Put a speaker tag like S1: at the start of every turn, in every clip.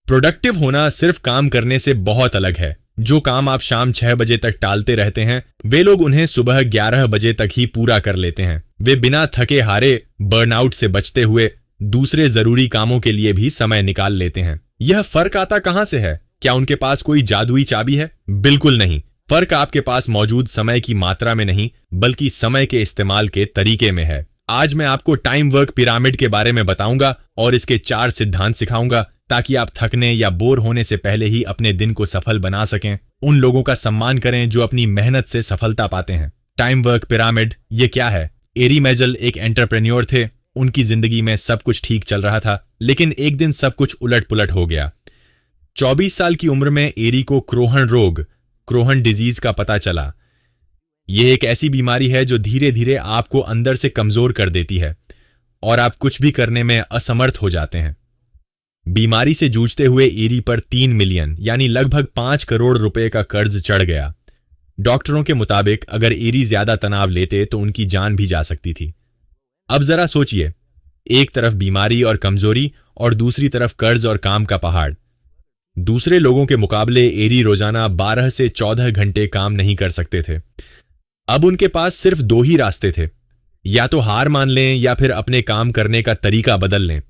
S1: Productive होना सिर्फ काम करने से बहुत अलग है। जो काम आप शाम 6 बजे तक टालते रहते हैं, वे लोग उन्हें सुबह 11 बजे तक ही पूरा कर लेते हैं। वे बिना थके हारे बर्नआउट से बचते हुए दूसरे जरूरी कामों के लिए भी समय निकाल लेते हैं। यह फर्क आता कहां से है? क्या उनके पास कोई जादुई चाबी है? बिल्कुल नहीं। फर्क आपके पास मौजूद समय की मात्रा में नहीं, बल्कि समय के इस्तेमाल के तरीके में है। आज मैं आपको टाइम वर्क पिरामिड के बारे में बताऊंगा और इसके 4 सिद्धांत सिखाऊंगा, ताकि आप थकने या बोर होने से पहले ही अपने दिन को सफल बना सकें। उन लोगों का सम्मान करें जो अपनी मेहनत से सफलता पाते हैं। टाइम वर्क पिरामिड ये क्या है? एरी मेजल एक एंटरप्रेन्योर थे। उनकी जिंदगी में सब कुछ ठीक चल रहा था, लेकिन एक दिन सब कुछ उलट पुलट हो गया। 24 साल की उम्र में एरी को क्रोहन रोग, क्रोहन डिजीज का पता चला। यह एक ऐसी बीमारी है जो धीरे धीरे आपको अंदर से कमजोर कर देती है और आप कुछ भी करने में असमर्थ हो जाते हैं। बीमारी से जूझते हुए एरी पर 3 मिलियन यानी लगभग 5 करोड़ रुपए का कर्ज चढ़ गया। डॉक्टरों के मुताबिक अगर एरी ज्यादा तनाव लेते तो उनकी जान भी जा सकती थी। अब जरा सोचिए, एक तरफ बीमारी और कमजोरी और दूसरी तरफ कर्ज और काम का पहाड़। दूसरे लोगों के मुकाबले एरी रोजाना 12 से 14 घंटे काम नहीं कर सकते थे। अब उनके पास सिर्फ 2 ही रास्ते थे, या तो हार मान लें या फिर अपने काम करने का तरीका बदल लें।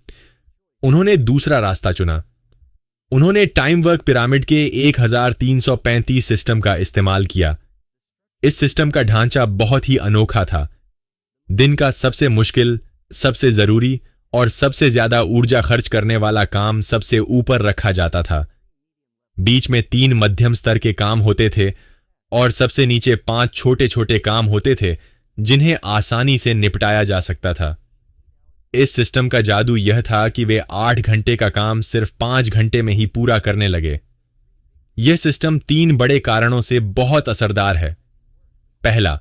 S1: उन्होंने दूसरा रास्ता चुना। उन्होंने टाइम वर्क पिरामिड के 1335 सिस्टम का इस्तेमाल किया। इस सिस्टम का ढांचा बहुत ही अनोखा था। दिन का सबसे मुश्किल, सबसे जरूरी और सबसे ज्यादा ऊर्जा खर्च करने वाला काम सबसे ऊपर रखा जाता था। बीच में 3 मध्यम स्तर के काम होते थे और सबसे नीचे 5 छोटे छोटे काम होते थे जिन्हें आसानी से निपटाया जा सकता था। इस सिस्टम का जादू यह था कि वे 8 घंटे का काम सिर्फ 5 घंटे में ही पूरा करने लगे। यह सिस्टम 3 बड़े कारणों से बहुत असरदार है। पहला,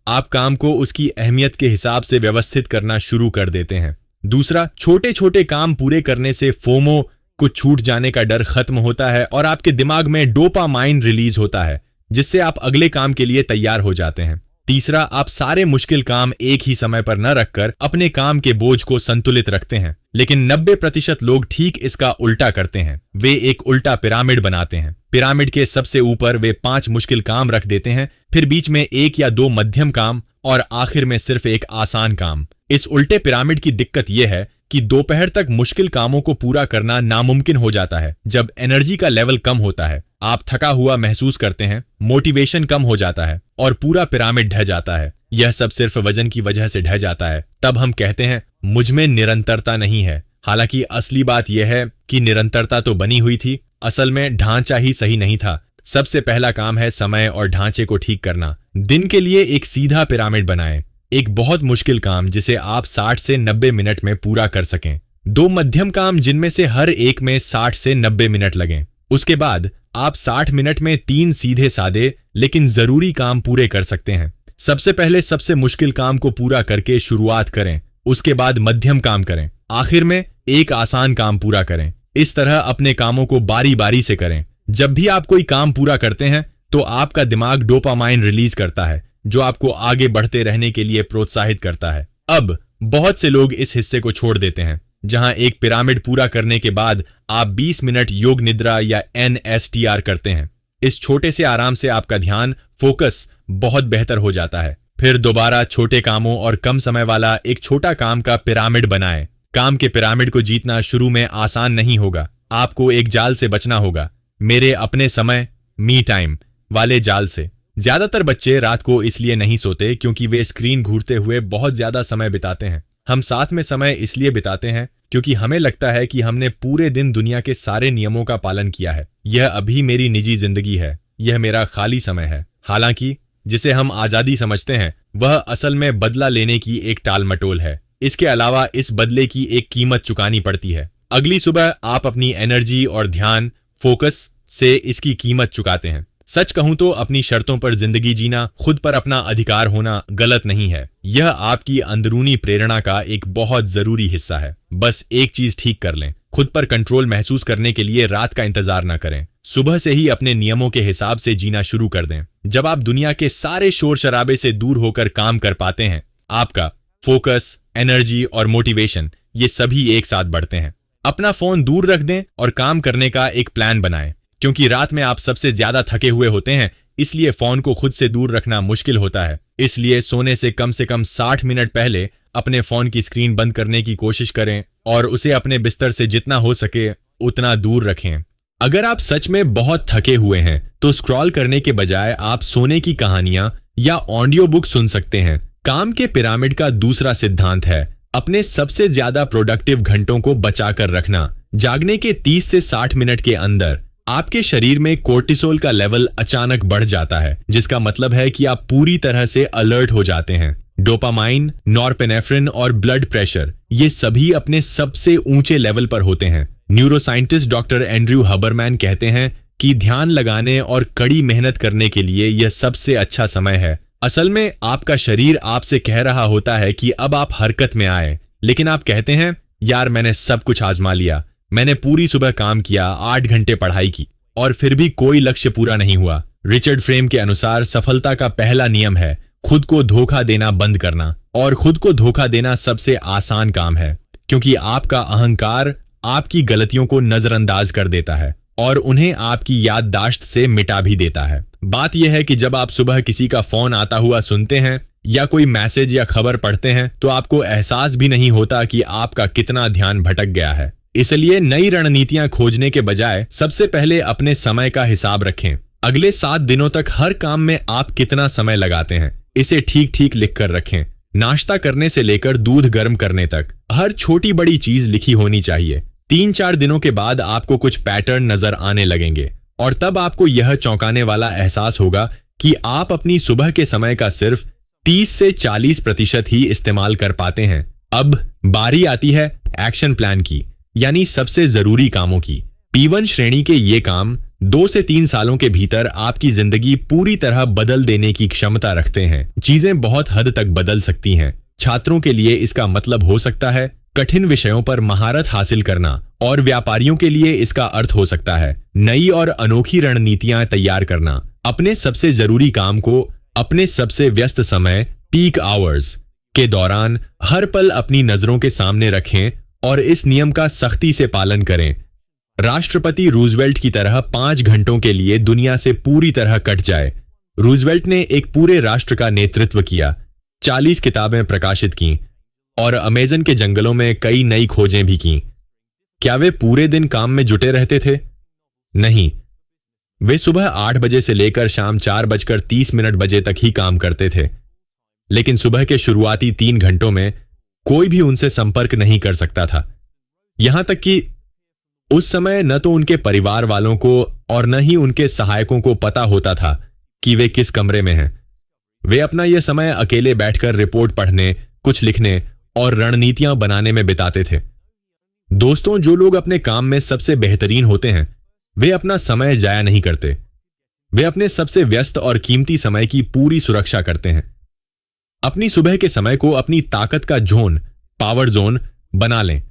S1: आप काम को उसकी अहमियत के हिसाब से व्यवस्थित करना शुरू कर देते हैं। दूसरा, छोटे छोटे काम पूरे करने से फोमो, कुछ छूट जाने का डर खत्म होता है और आपके दिमाग में डोपामाइन रिलीज होता है, जिससे आप अगले काम के लिए तैयार हो जाते हैं। तीसरा, आप सारे मुश्किल काम एक ही समय पर न रखकर अपने काम के बोझ को संतुलित रखते हैं। लेकिन 90% लोग ठीक इसका उल्टा करते हैं। वे एक उल्टा पिरामिड बनाते हैं। पिरामिड के सबसे ऊपर वे 5 मुश्किल काम रख देते हैं, फिर बीच में 1 या 2 मध्यम काम और आखिर में सिर्फ एक आसान काम। इस उल्टे पिरामिड की दिक्कत यह है कि दोपहर तक मुश्किल कामों को पूरा करना नामुमकिन हो जाता है। जब एनर्जी का लेवल कम होता है, आप थका हुआ महसूस करते हैं, मोटिवेशन कम हो जाता है और पूरा पिरामिड ढह जाता है। यह सब सिर्फ वजन की वजह से ढह जाता है। तब हम कहते हैं, मुझ में निरंतरता नहीं है। हालांकि असली बात यह है कि निरंतरता तो बनी हुई थी, असल में ढांचा ही सही नहीं था। सबसे पहला काम है समय और ढांचे को ठीक करना। दिन के लिए एक सीधा पिरामिड बनाएं। एक बहुत मुश्किल काम जिसे आप 60 से 90 मिनट में पूरा कर सकें। 2 मध्यम काम जिनमें से हर एक में 60 से 90 मिनट लगें। उसके बाद आप 60 मिनट में 3 सीधे सादे लेकिन जरूरी काम पूरे कर सकते हैं। सबसे पहले सबसे मुश्किल काम को पूरा करके शुरुआत करें, उसके बाद मध्यम काम करें, आखिर में एक आसान काम पूरा करें। इस तरह अपने कामों को बारी बारी से करें। जब भी आप कोई काम पूरा करते हैं तो आपका दिमाग डोपामाइन रिलीज करता है, जो आपको आगे बढ़ते रहने के लिए प्रोत्साहित करता है। अब बहुत से लोग इस हिस्से को छोड़ देते हैं, जहां एक पिरामिड पूरा करने के बाद आप 20 मिनट योग निद्रा या NSTR करते हैं। इस छोटे से आराम से आपका ध्यान, फोकस बहुत बेहतर हो जाता है। फिर दोबारा छोटे कामों और कम समय वाला एक छोटा काम का पिरामिड बनाएं। काम के पिरामिड को जीतना शुरू में आसान नहीं होगा। आपको एक जाल से बचना होगा, मेरे अपने समय, मी टाइम वाले जाल से। ज्यादातर बच्चे रात को इसलिए नहीं सोते क्योंकि वे स्क्रीन घूरते हुए बहुत ज्यादा समय बिताते हैं। हम साथ में समय इसलिए बिताते हैं क्योंकि हमें लगता है कि हमने पूरे दिन दुनिया के सारे नियमों का पालन किया है। यह अभी मेरी निजी जिंदगी है, यह मेरा खाली समय है। हालांकि जिसे हम आजादी समझते हैं, वह असल में बदला लेने की एक टालमटोल है। इसके अलावा इस बदले की एक कीमत चुकानी पड़ती है। अगली सुबह आप अपनी एनर्जी और ध्यान, फोकस से इसकी कीमत चुकाते हैं। सच कहूं तो अपनी शर्तों पर जिंदगी जीना, खुद पर अपना अधिकार होना गलत नहीं है। यह आपकी अंदरूनी प्रेरणा का एक बहुत जरूरी हिस्सा है। बस एक चीज ठीक कर लें, खुद पर कंट्रोल महसूस करने के लिए रात का इंतजार न करें। सुबह से ही अपने नियमों के हिसाब से जीना शुरू कर दें। जब आप दुनिया के सारे शोर शराबे से दूर होकर काम कर पाते हैं, आपका फोकस, एनर्जी और मोटिवेशन ये सभी एक साथ बढ़ते हैं। अपना फोन दूर रख दें और काम करने का एक प्लान बनाएं, क्योंकि रात में आप सबसे ज्यादा थके हुए होते हैं, इसलिए फोन को खुद से दूर रखना मुश्किल होता है। इसलिए सोने से कम 60 मिनट पहले अपने फोन की स्क्रीन बंद करने की कोशिश करें और उसे अपने बिस्तर से जितना हो सके उतना दूर रखें। अगर आप सच में बहुत थके हुए हैं तो स्क्रॉल करने के बजाय आप सोने की कहानियां या ऑडियो बुक सुन सकते हैं। काम के पिरामिड का दूसरा सिद्धांत है अपने सबसे ज्यादा प्रोडक्टिव घंटों को बचा कर रखना। जागने के 30 से 60 मिनट के अंदर आपके शरीर में कोर्टिसोल का लेवल अचानक बढ़ जाता है, जिसका मतलब है कि आप पूरी तरह से अलर्ट हो जाते हैं। डोपामाइन, नॉरपेनेफ्रिन और ब्लड प्रेशर ये सभी अपने सबसे ऊंचे लेवल पर होते हैं। न्यूरोसाइंटिस्ट डॉक्टर एंड्रयू हबरमैन कहते हैं कि ध्यान लगाने और कड़ी मेहनत करने के लिए यह सबसे अच्छा समय है। असल में आपका शरीर आपसे कह रहा होता है कि अब आप हरकत में आए, लेकिन आप कहते हैं यार मैंने सब कुछ आजमा लिया, मैंने पूरी सुबह काम किया, 8 घंटे पढ़ाई की और फिर भी कोई लक्ष्य पूरा नहीं हुआ। रिचर्ड फ्रेम के अनुसार सफलता का पहला नियम है खुद को धोखा देना बंद करना। और खुद को धोखा देना सबसे आसान काम है, क्योंकि आपका अहंकार आपकी गलतियों को नजरअंदाज कर देता है और उन्हें आपकी याददाश्त से मिटा भी देता है। बात यह है कि जब आप सुबह किसी का फोन आता हुआ सुनते हैं या कोई मैसेज या खबर पढ़ते हैं तो आपको एहसास भी नहीं होता कि आपका कितना ध्यान भटक गया है। इसलिए नई रणनीतियां खोजने के बजाय सबसे पहले अपने समय का हिसाब रखें। अगले 7 दिनों तक हर काम में आप कितना समय लगाते हैं, इसे ठीक ठीक लिख कर रखें। नाश्ता करने से लेकर दूध गर्म करने तक हर छोटी बड़ी चीज लिखी होनी चाहिए। 3-4 दिनों के बाद आपको कुछ पैटर्न नजर आने लगेंगे और तब आपको यह चौंकाने वाला एहसास होगा कि आप अपनी सुबह के समय का सिर्फ 30 से 40% ही इस्तेमाल कर पाते हैं। अब बारी आती है एक्शन प्लान की, यानी सबसे जरूरी कामों की। P1 श्रेणी के ये काम 2 से 3 सालों के भीतर आपकी जिंदगी पूरी तरह बदल देने की क्षमता रखते हैं। चीजें बहुत हद तक बदल सकती हैं। छात्रों के लिए इसका मतलब हो सकता है कठिन विषयों पर महारत हासिल करना और व्यापारियों के लिए इसका अर्थ हो सकता है नई और अनोखी रणनीतियां तैयार करना। अपने सबसे जरूरी काम को अपने सबसे व्यस्त समय पीक आवर्स के दौरान हर पल अपनी नजरों के सामने रखें और इस नियम का सख्ती से पालन करें। राष्ट्रपति रूजवेल्ट की तरह 5 घंटों के लिए दुनिया से पूरी तरह कट जाए। रूजवेल्ट ने एक पूरे राष्ट्र का नेतृत्व किया, 40 किताबें प्रकाशित की और अमेज़न के जंगलों में कई नई खोजें भी की। क्या वे पूरे दिन काम में जुटे रहते थे? नहीं, वे सुबह 8 बजे से लेकर शाम 4:30 बजे तक ही काम करते थे। लेकिन सुबह के शुरुआती 3 घंटों में कोई भी उनसे संपर्क नहीं कर सकता था। यहां तक कि उस समय न तो उनके परिवार वालों को और न ही उनके सहायकों को पता होता था कि वे किस कमरे में हैं। वे अपना यह समय अकेले बैठकर रिपोर्ट पढ़ने, कुछ लिखने और रणनीतियां बनाने में बिताते थे। दोस्तों, जो लोग अपने काम में सबसे बेहतरीन होते हैं वे अपना समय जाया नहीं करते। वे अपने सबसे व्यस्त और कीमती समय की पूरी सुरक्षा करते हैं। अपनी सुबह के समय को अपनी ताकत का जोन, पावर जोन बना लें।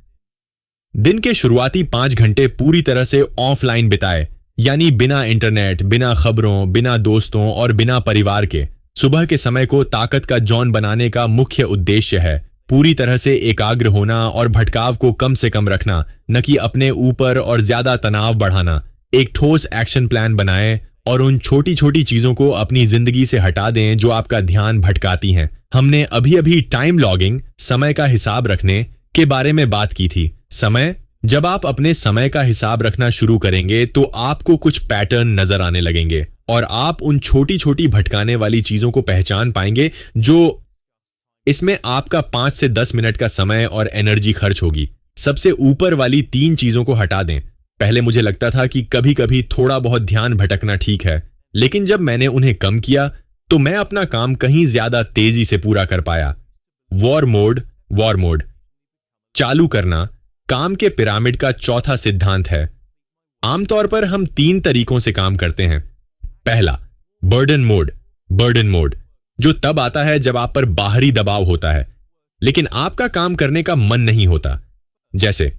S1: दिन के शुरुआती 5 घंटे पूरी तरह से ऑफलाइन बिताए, यानी बिना इंटरनेट, बिना खबरों, बिना दोस्तों और बिना परिवार के। सुबह के समय को ताकत का जोन बनाने का मुख्य उद्देश्य है पूरी तरह से एकाग्र होना और भटकाव को कम से कम रखना, न कि अपने ऊपर और ज्यादा तनाव बढ़ाना। एक ठोस एक्शन प्लान बनाएं और उन छोटी छोटी चीजों को अपनी जिंदगी से हटा दें जो आपका ध्यान भटकाती हैं। हमने अभी अभी टाइम लॉगिंग, समय का हिसाब रखने के बारे में बात की थी। समय, जब आप अपने समय का हिसाब रखना शुरू करेंगे तो आपको कुछ पैटर्न नजर आने लगेंगे और आप उन छोटी छोटी भटकाने वाली चीजों को पहचान पाएंगे जो इसमें आपका 5 से 10 मिनट का समय और एनर्जी खर्च होगी। सबसे ऊपर वाली 3 चीजों को हटा दें। पहले मुझे लगता था कि कभी कभी थोड़ा बहुत ध्यान भटकना ठीक है, लेकिन जब मैंने उन्हें कम किया तो मैं अपना काम कहीं ज्यादा तेजी से पूरा कर पाया। वॉर मोड चालू करना काम के पिरामिड का चौथा सिद्धांत है। आमतौर पर हम 3 तरीकों से काम करते हैं। पहला, बर्डन मोड, जो तब आता है जब आप पर बाहरी दबाव होता है लेकिन आपका काम करने का मन नहीं होता। जैसे,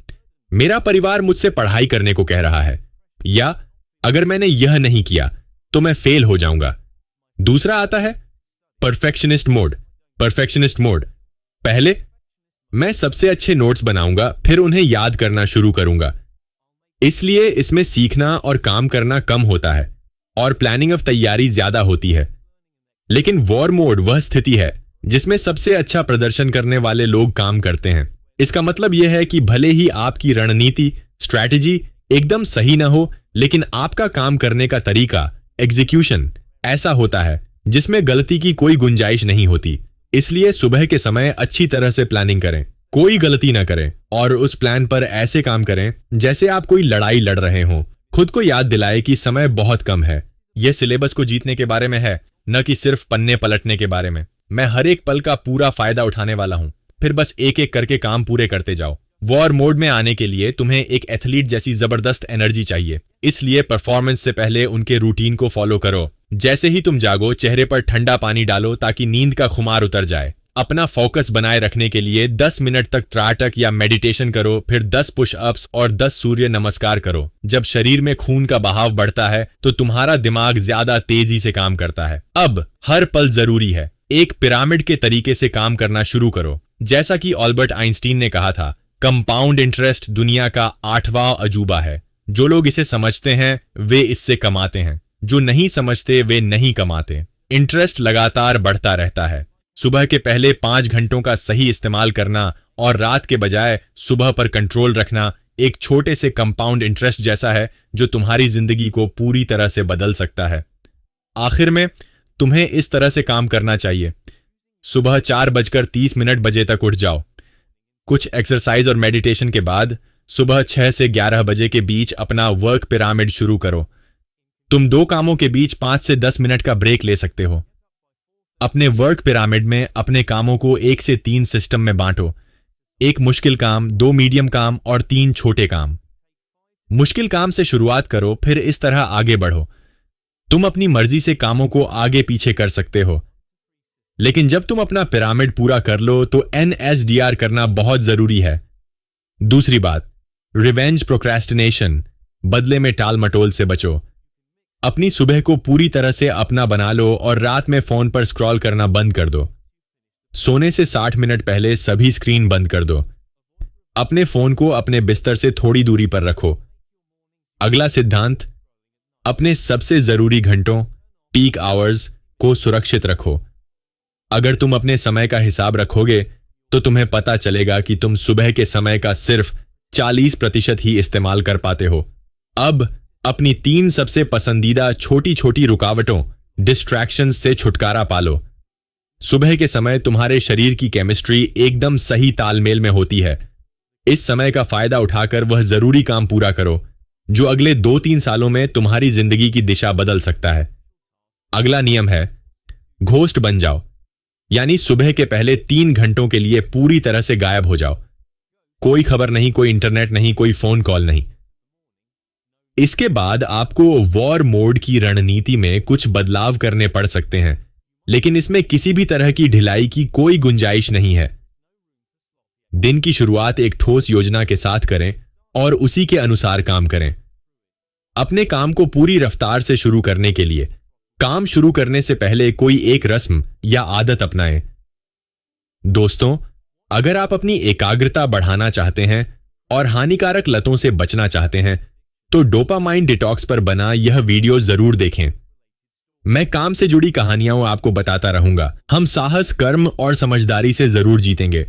S1: मेरा परिवार मुझसे पढ़ाई करने को कह रहा है, या अगर मैंने यह नहीं किया तो मैं फेल हो जाऊंगा। दूसरा आता है परफेक्शनिस्ट मोड। पहले मैं सबसे अच्छे नोट्स बनाऊंगा, फिर उन्हें याद करना शुरू करूंगा। इसलिए इसमें सीखना और काम करना कम होता है और प्लानिंग ऑफ तैयारी ज्यादा होती है। लेकिन वॉर मोड वह स्थिति है जिसमें सबसे अच्छा प्रदर्शन करने वाले लोग काम करते हैं। इसका मतलब यह है कि भले ही आपकी रणनीति स्ट्रैटेजी एकदम सही ना हो, लेकिन आपका काम करने का तरीका एग्जीक्यूशन ऐसा होता है जिसमें गलती की कोई गुंजाइश नहीं होती। इसलिए सुबह के समय अच्छी तरह से प्लानिंग करें, कोई गलती ना करें और उस प्लान पर ऐसे काम करें जैसे आप कोई लड़ाई लड़ रहे हों। खुद को याद दिलाए कि समय बहुत कम है। यह सिलेबस को जीतने के बारे में है, न कि सिर्फ पन्ने पलटने के बारे में। मैं हर एक पल का पूरा फायदा उठाने वाला हूं, फिर बस एक एक करके काम पूरे करते जाओ। वॉर मोड में आने के लिए तुम्हें एक एथलीट जैसी जबरदस्त एनर्जी चाहिए। इसलिए परफॉर्मेंस से पहले उनके रूटीन को फॉलो करो। जैसे ही तुम जागो, चेहरे पर ठंडा पानी डालो ताकि नींद का खुमार उतर जाए। अपना फोकस बनाए रखने के लिए 10 मिनट तक त्राटक या मेडिटेशन करो, फिर 10 पुशअप्स और 10 सूर्य नमस्कार करो। जब शरीर में खून का बहाव बढ़ता है तो तुम्हारा दिमाग ज्यादा तेजी से काम करता है। अब हर पल जरूरी है। एक पिरामिड के तरीके से काम करना शुरू करो। जैसा कि अल्बर्ट आइंस्टीन ने कहा था, कंपाउंड इंटरेस्ट दुनिया का 8वां अजूबा है। जो लोग इसे समझते हैं वे इससे कमाते हैं, जो नहीं समझते वे नहीं कमाते। इंटरेस्ट लगातार बढ़ता रहता है। सुबह के पहले 5 घंटों का सही इस्तेमाल करना और रात के बजाय सुबह पर कंट्रोल रखना एक छोटे से कंपाउंड इंटरेस्ट जैसा है जो तुम्हारी जिंदगी को पूरी तरह से बदल सकता है। आखिर में तुम्हें इस तरह से काम करना चाहिए। सुबह 4:30 बजे तक उठ जाओ। कुछ एक्सरसाइज और मेडिटेशन के बाद सुबह 6 से 11 बजे के बीच अपना वर्क पिरामिड शुरू करो। तुम 2 कामों के बीच 5 से 10 मिनट का ब्रेक ले सकते हो। अपने वर्क पिरामिड में अपने कामों को 1 से 3 सिस्टम में बांटो। 1 मुश्किल काम, 2 मीडियम काम और 3 छोटे काम। मुश्किल काम से शुरुआत करो, फिर इस तरह आगे बढ़ो। तुम अपनी मर्जी से कामों को आगे पीछे कर सकते हो, लेकिन जब तुम अपना पिरामिड पूरा कर लो तो NSDR करना बहुत जरूरी है। दूसरी बात, रिवेंज प्रोक्रेस्टिनेशन, बदले में टाल मटोल से बचो। अपनी सुबह को पूरी तरह से अपना बना लो और रात में फोन पर स्क्रॉल करना बंद कर दो। सोने से 60 मिनट पहले सभी स्क्रीन बंद कर दो। अपने फोन को अपने बिस्तर से थोड़ी दूरी पर रखो। अगला सिद्धांत, अपने सबसे जरूरी घंटों पीक आवर्स को सुरक्षित रखो। अगर तुम अपने समय का हिसाब रखोगे तो तुम्हें पता चलेगा कि तुम सुबह के समय का सिर्फ 40% ही इस्तेमाल कर पाते हो। अब अपनी 3 सबसे पसंदीदा छोटी छोटी रुकावटों डिस्ट्रैक्शंस से छुटकारा पालो। सुबह के समय तुम्हारे शरीर की केमिस्ट्री एकदम सही तालमेल में होती है। इस समय का फायदा उठाकर वह जरूरी काम पूरा करो जो अगले 2-3 सालों में तुम्हारी जिंदगी की दिशा बदल सकता है। अगला नियम है, घोस्ट बन जाओ, यानी सुबह के पहले 3 घंटों के लिए पूरी तरह से गायब हो जाओ। कोई खबर नहीं, कोई इंटरनेट नहीं, कोई फोन कॉल नहीं। इसके बाद आपको वॉर मोड की रणनीति में कुछ बदलाव करने पड़ सकते हैं, लेकिन इसमें किसी भी तरह की ढिलाई की कोई गुंजाइश नहीं है। दिन की शुरुआत एक ठोस योजना के साथ करें और उसी के अनुसार काम करें। अपने काम को पूरी रफ्तार से शुरू करने के लिए काम शुरू करने से पहले कोई एक रस्म या आदत अपनाएं। दोस्तों, अगर आप अपनी एकाग्रता बढ़ाना चाहते हैं और हानिकारक लतों से बचना चाहते हैं तो डोपामाइन डिटॉक्स पर बना यह वीडियो जरूर देखें। मैं काम से जुड़ी कहानियां आपको बताता रहूंगा। हम साहस, कर्म और समझदारी से जरूर जीतेंगे।